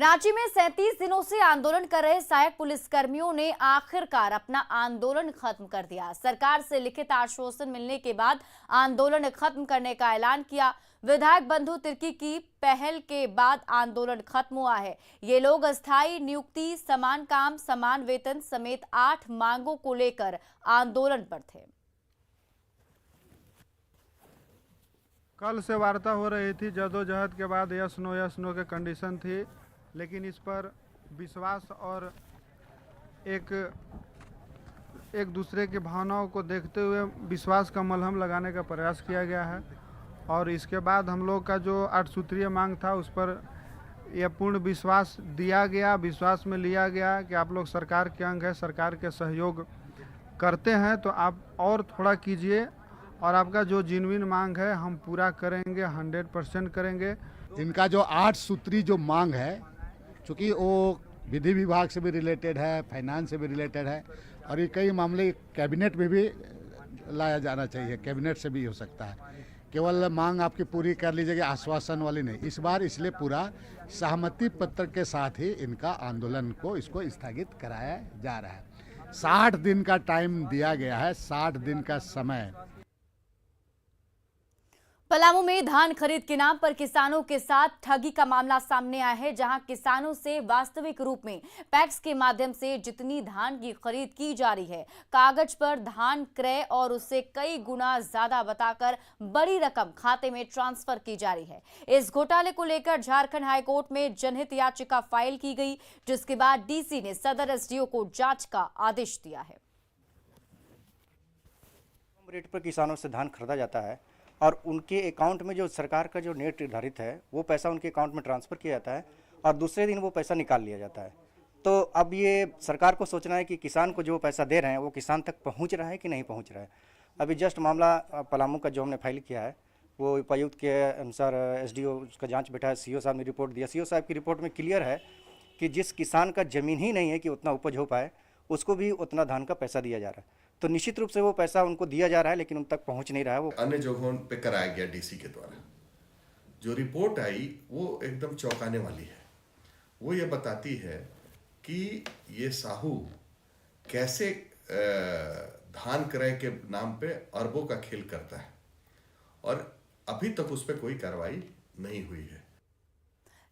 रांची में 37 दिनों से आंदोलन कर रहे सहायक पुलिसकर्मियों ने आखिरकार अपना आंदोलन खत्म कर दिया। सरकार से लिखित आश्वासन मिलने के बाद आंदोलन खत्म करने का ऐलान किया। विधायक बंधु तिर्की की पहल के बाद आंदोलन खत्म हुआ है। ये लोग अस्थायी नियुक्ति, समान काम, समान वेतन समेत 8 मांगों को लेकर आंदोलन पर थे। कल से वार्ता हो रही थी, जदोजहद के बाद यस नो के कंडीशन थी, लेकिन इस पर विश्वास और एक दूसरे की भावनाओं को देखते हुए विश्वास का मलहम लगाने का प्रयास किया गया है। और इसके बाद हम लोग का जो 8 सूत्रीय मांग था उस पर यह पूर्ण विश्वास दिया गया, विश्वास में लिया गया कि आप लोग सरकार के अंग है, सरकार के सहयोग करते हैं तो आप और थोड़ा कीजिए और आपका जो जेन्युइन मांग है हम पूरा करेंगे, 100% करेंगे। इनका जो 8 सूत्री जो मांग है, चूँकि वो विधि विभाग से भी रिलेटेड है, फाइनेंस से भी रिलेटेड है और ये कई मामले कैबिनेट में भी लाया जाना चाहिए, कैबिनेट से भी हो सकता है। केवल मांग आपकी पूरी कर लीजिएगा, आश्वासन वाली नहीं। इस बार इसलिए पूरा सहमति पत्र के साथ ही इनका आंदोलन को इसको स्थगित कराया जा रहा है। 60 दिन का टाइम दिया गया है, 60 दिन का समय। पलामू में धान खरीद के नाम पर किसानों के साथ ठगी का मामला सामने आया है, जहां किसानों से वास्तविक रूप में पैक्स के माध्यम से जितनी धान की खरीद की जा रही है, कागज पर धान क्रय और उससे कई गुना ज्यादा बताकर बड़ी रकम खाते में ट्रांसफर की जा रही है। इस घोटाले को लेकर झारखंड हाईकोर्ट में जनहित याचिका फाइल की गई, जिसके बाद डीसी ने सदर एसडीओ को जांच का आदेश दिया है। कम रेट पर किसानों से धान खरीदा जाता है और उनके अकाउंट में जो सरकार का जो नेट निर्धारित है वो पैसा उनके अकाउंट में ट्रांसफ़र किया जाता है और दूसरे दिन वो पैसा निकाल लिया जाता है। तो अब ये सरकार को सोचना है कि किसान को जो पैसा दे रहे हैं वो किसान तक पहुंच रहा है कि नहीं पहुंच रहा है। अभी जस्ट मामला पलामू का जो हमने फाइल किया है वो उपायुक्त के अनुसार एसडीओ उसका जाँच बैठा है, सीओ साहब ने रिपोर्ट दिया। सीओ साहब की रिपोर्ट में क्लियर है कि जिस किसान का ज़मीन ही नहीं है कि उतना उपज हो पाए उसको भी उतना धान का पैसा दिया जा रहा है। तो निश्चित रूप से वो पैसा उनको दिया जा रहा है लेकिन उन तक पहुंच नहीं रहा है। वो अन्य जगहों पे कराया गया डीसी के द्वारा। जो रिपोर्ट आई वो एकदम चौंकाने वाली है। वो ये बताती है कि ये साहू कैसे धान क्रय के नाम पे अरबों का खेल करता है और अभी तक उस पर कोई कार्रवाई नहीं हुई है।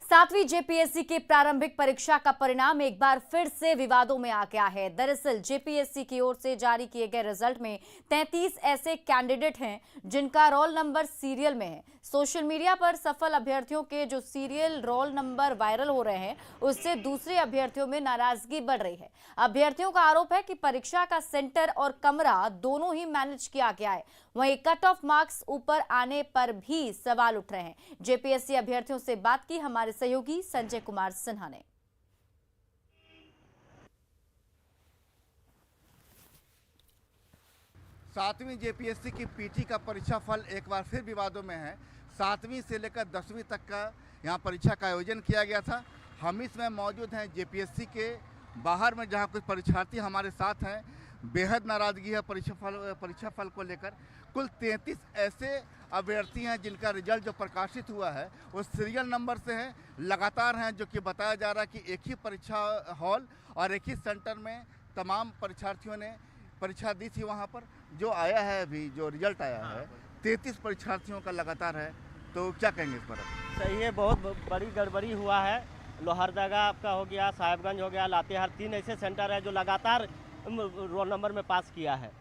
7वीं जेपीएससी की प्रारंभिक परीक्षा का परिणाम एक बार फिर से विवादों में आ गया है। दरअसल जेपीएससी की ओर से जारी किए गए रिजल्ट में 33 ऐसे कैंडिडेट हैं जिनका रोल नंबर सीरियल में है। सोशल मीडिया पर सफल अभ्यर्थियों के जो सीरियल रोल नंबर वायरल हो रहे हैं, उससे दूसरे अभ्यर्थियों में नाराजगी बढ़ रही है। अभ्यर्थियों का आरोप है कि परीक्षा का सेंटर और कमरा दोनों ही मैनेज किया गया है। वहीं कट ऑफ मार्क्स ऊपर आने पर भी सवाल उठ रहे हैं। जेपीएससी अभ्यर्थियों से बात की हमारे सहयोगी संजय कुमार सिन्हा ने। 7वीं जेपीएससी की पीटी का परीक्षा फल एक बार फिर विवादों में है। 7वीं से लेकर 10वीं तक का यहाँ परीक्षा का आयोजन किया गया था। हम इसमें मौजूद हैं जेपीएससी के बाहर में, जहाँ कुछ परीक्षार्थी हमारे साथ हैं। बेहद नाराजगी है परीक्षा फल को लेकर। कुल 33 ऐसे अभ्यर्थी हैं जिनका रिजल्ट जो प्रकाशित हुआ है वो सीरियल नंबर से है, लगातार हैं, जो कि बताया जा रहा है कि एक ही परीक्षा हॉल और एक ही सेंटर में तमाम परीक्षार्थियों ने परीक्षा दी थी। वहाँ पर जो आया है, अभी जो रिजल्ट आया है 33 परीक्षार्थियों का लगातार है, तो क्या कहेंगे इस पर? सही है, बहुत बड़ी गड़बड़ी हुआ है। लोहरदगा आपका हो गया, साहेबगंज हो गया, लातेहार, 3 ऐसे सेंटर है जो लगातार रोल नंबर में पास किया है,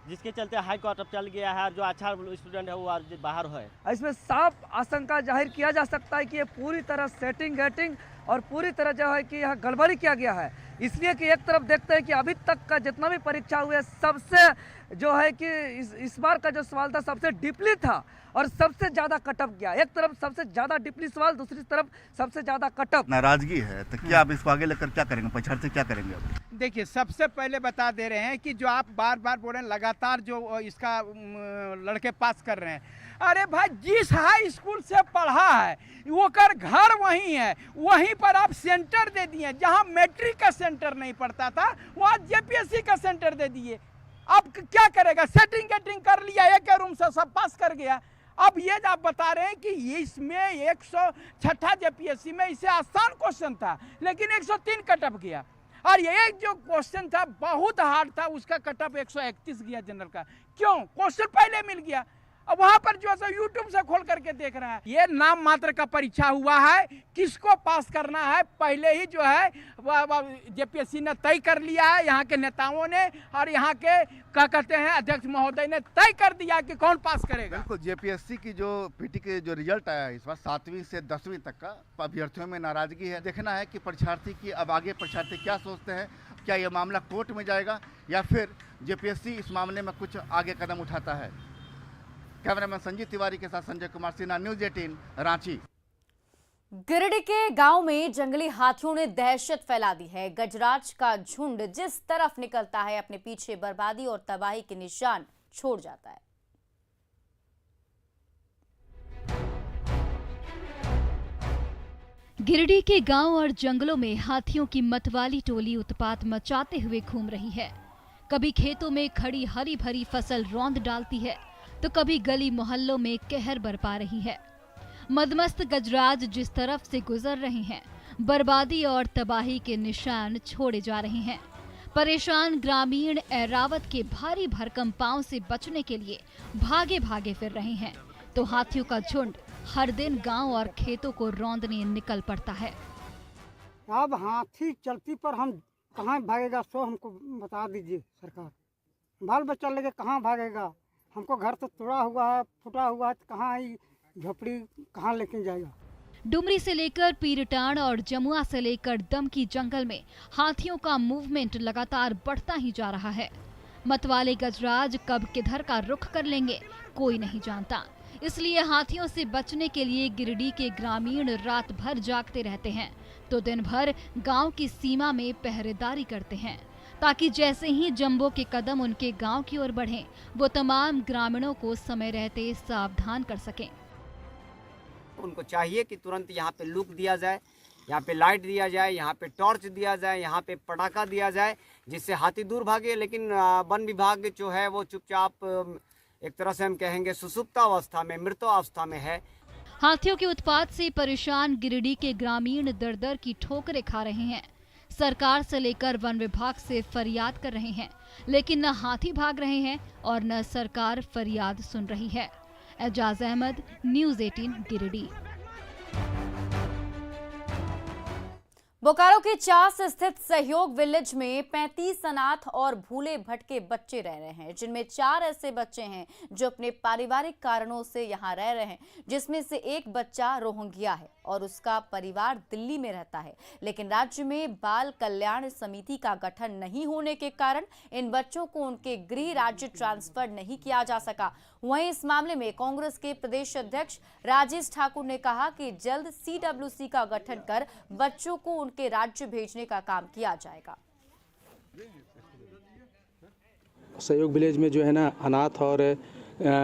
जिसके चलते हाई कोर्ट अब चल गया है। जो अच्छा स्टूडेंट है वो आज बाहर है। इसमें साफ आशंका जाहिर किया जा सकता है कि ये पूरी तरह सेटिंग गेटिंग और पूरी तरह जो है कि यहाँ गड़बड़ी किया गया है। इसलिए कि एक तरफ देखते हैं कि अभी तक का जितना भी परीक्षा हुआ है सबसे जो है कि इस बार का जो सवाल था सबसे डीपली था और सबसे ज़्यादा कटअप गया। एक तरफ सबसे ज़्यादा डीपली सवाल, दूसरी तरफ सबसे ज़्यादा कटअप। नाराजगी है तो क्या आप इसको आगे लेकर क्या करेंगे, परीक्षार्थी क्या करेंगे? अब देखिए, सबसे पहले बता दे रहे हैं कि जो आप बार बार बोल रहे हैं लगातार जो इसका लड़के पास कर रहे हैं, अरे भाई जिस हाई स्कूल से पढ़ा है वो कर घर वहीं है, वहीं पर आप सेंटर दे दिए। जहां मैट्रिक का सेंटर नहीं पड़ता था वहां जेपीएससी का सेंटर दे दिए। अब क्या करेगा? सेटिंग गेटिंग कर लिया, एक रूम से सब पास कर गया। अब ये आप बता रहे हैं कि ये इसमें 106 जेपीएससी में इसे आसान क्वेश्चन था, लेकिन 103 कटअप गया। और ये एक जो क्वेश्चन था बहुत हार्ड था, उसका कटअप 131 गया जनरल का। क्यों? क्वेश्चन पहले मिल गया। अब वहां पर जो है यूट्यूब से खोल करके देख रहे हैं। ये नाम मात्र का परीक्षा हुआ है, किसको पास करना है पहले ही जो है जेपीएससी ने तय कर लिया है। यहाँ के नेताओं ने और यहाँ के क्या कहते हैं अध्यक्ष महोदय ने तय कर दिया कि कौन पास करेगा। बिल्कुल, जेपीएससी की जो पीटी के जो रिजल्ट आया है इस बार 7वीं से 10वीं तक का, अभ्यर्थियों में नाराजगी है। देखना है कि परीक्षार्थी की अब आगे परीक्षार्थी क्या सोचते हैं, क्या ये मामला कोर्ट में जाएगा या फिर जेपीएससी इस मामले में कुछ आगे कदम उठाता है। कैमरामैन संजीव तिवारी के साथ संजय कुमार सिन्हा, न्यूज़ 18 रांची। गिरिडीह के गांव में जंगली हाथियों ने दहशत फैला दी है। गजराज का झुंड जिस तरफ निकलता है अपने पीछे बर्बादी और तबाही के निशान छोड़ जाता है। गिरिडीह के गांव और जंगलों में हाथियों की मतवाली टोली उत्पात मचाते हुए घूम रही है। कभी खेतों में खड़ी हरी भरी फसल रौंद डालती है तो कभी गली मोहल्लों में कहर बरपा रही है। मदमस्त गजराज जिस तरफ से गुजर रहे हैं, बर्बादी और तबाही के निशान छोड़े जा रहे हैं। परेशान ग्रामीण एरावत के भारी भरकम पांव से बचने के लिए भागे भागे फिर रहे हैं, तो हाथियों का झुंड हर दिन गांव और खेतों को रौंदने निकल पड़ता है। अब हाथी चलती पर हम कहाँ भागेगा, सो हमको बता दीजिए सरकार। बाल बच्चा लेके कहाँ भागेगा? हमको घर तो तोड़ा हुआ है, फुटा हुआ है, तो कहाँ झोपड़ी कहाँ लेके जाएगा। डुमरी से लेकर पीरटाण और जमुआ से लेकर दमकी जंगल में हाथियों का मूवमेंट लगातार बढ़ता ही जा रहा है। मतवाले गजराज कब किधर का रुख कर लेंगे कोई नहीं जानता। इसलिए हाथियों से बचने के लिए गिरिडीह के ग्रामीण रात भर जागते रहते हैं तो दिन भर गांव की सीमा में पहरेदारी करते हैं, ताकि जैसे ही जंबो के कदम उनके गांव की ओर बढ़ें, वो तमाम ग्रामीणों को समय रहते सावधान कर सकें। उनको चाहिए कि तुरंत यहाँ पे लुक दिया जाए, यहाँ पे लाइट दिया जाए, यहाँ पे टॉर्च दिया जाए, यहाँ पे पटाखा दिया जाए, जिससे हाथी दूर भागे। लेकिन वन विभाग जो है वो चुपचाप एक तरह से हम कहेंगे सुसुप्तावस्था में, मृतावस्था में है। हाथियों के उत्पात से परेशान गिरिडीह के ग्रामीण दर दर की ठोकरें खा रहे हैं। सरकार से लेकर वन विभाग से फरियाद कर रहे हैं, लेकिन न हाथी भाग रहे हैं और न सरकार फरियाद सुन रही है। एजाज अहमद, न्यूज़ 18 गिरिडीह। बोकारो के चास स्थित सहयोग विलेज में 35 अनाथ और भूले भटके बच्चे रह रहे हैं, जिनमें 4 ऐसे बच्चे हैं जो अपने पारिवारिक कारणों से यहाँ रह रहे हैं, जिसमें से एक बच्चा रोहिंग्या है और उसका परिवार दिल्ली में रहता है। लेकिन राज्य में बाल कल्याण समिति का गठन नहीं होने के कारण इन बच्चों को उनके गृह राज्य ट्रांसफर नहीं किया जा सका। वहीं इस मामले में कांग्रेस के प्रदेश अध्यक्ष राजेश ठाकुर ने कहा कि जल्द CWC का गठन कर बच्चों को उनके राज्य भेजने का काम किया जाएगा। सहयोग विलेज में जो है ना अनाथ और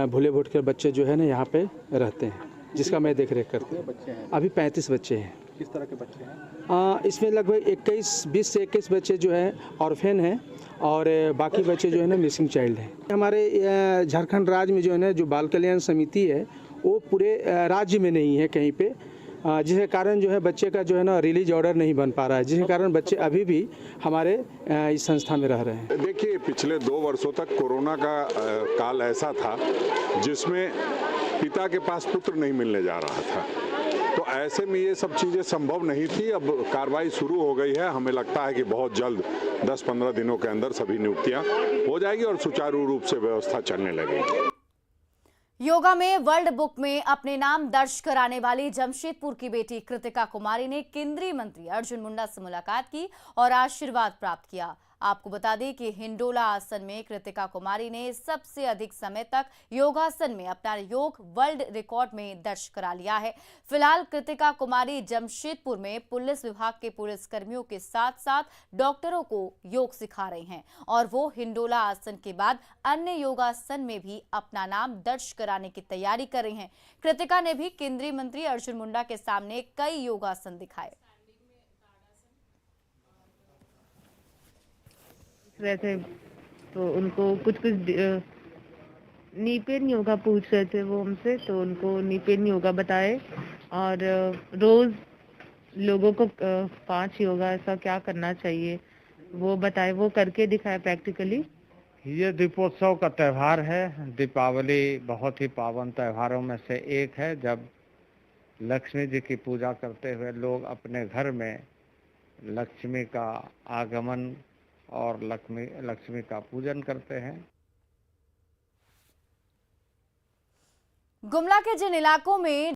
भूले भटके बच्चे जो है ना यहाँ पे रहते हैं, जिसका मैं देख रेख करता हूँ। अभी 35 बच्चे हैं। किस तरह के बच्चे हैं? इसमें लगभग 20 से 21 बच्चे जो हैं ऑर्फेन हैं और बाकी बच्चे जो है ना मिसिंग चाइल्ड हैं। हमारे झारखंड राज्य में जो है ना जो बाल कल्याण समिति है वो पूरे राज्य में नहीं है कहीं पे, जिसके कारण जो है बच्चे का जो है ना रिलीज ऑर्डर नहीं बन पा रहा है, जिसके कारण बच्चे अभी भी हमारे इस संस्था में रह रहे हैं। देखिए, पिछले 2 वर्षों तक कोरोना का काल ऐसा था जिसमें पिता के पास पुत्र नहीं मिलने जा रहा था, तो ऐसे में ये सब चीज़ें संभव नहीं थी। अब कार्रवाई शुरू हो गई है। हमें लगता है कि बहुत जल्द 10-15 दिनों के अंदर सभी नियुक्तियां हो जाएगी और सुचारू रूप से व्यवस्था चलने लगेगी। योगा में वर्ल्ड बुक में अपने नाम दर्ज कराने वाली जमशेदपुर की बेटी कृतिका कुमारी ने केंद्रीय मंत्री अर्जुन मुंडा से मुलाकात की और आशीर्वाद प्राप्त किया। आपको बता दें कि हिंडोला आसन में कृतिका कुमारी ने सबसे अधिक समय तक योगासन में अपना योग वर्ल्ड रिकॉर्ड में दर्ज करा लिया है। फिलहाल कृतिका कुमारी जमशेदपुर में पुलिस विभाग के पुलिस कर्मियों के साथ साथ डॉक्टरों को योग सिखा रही हैं और वो हिंडोला आसन के बाद अन्य योगासन में भी अपना नाम दर्ज कराने की तैयारी कर रही हैं। कृतिका ने भी केंद्रीय मंत्री अर्जुन मुंडा के सामने कई योगासन दिखाए। वैसे तो उनको कुछ नीपेन योगा पूछ रहे थे वो हमसे, तो उनको नीपेन योगा बताए और रोज लोगों को 5 योगा ऐसा क्या करना चाहिए वो बताए, वो करके दिखाए प्रैक्टिकली। ये दीपोत्सव का त्यौहार है। दीपावली बहुत ही पावन त्योहारों में से एक है, जब लक्ष्मी जी की पूजा करते हुए लोग अपने घर में लक्ष्मी का आगमन और लक्ष्मी का पूजन करते हैं। गुमला के जिन इलाकों में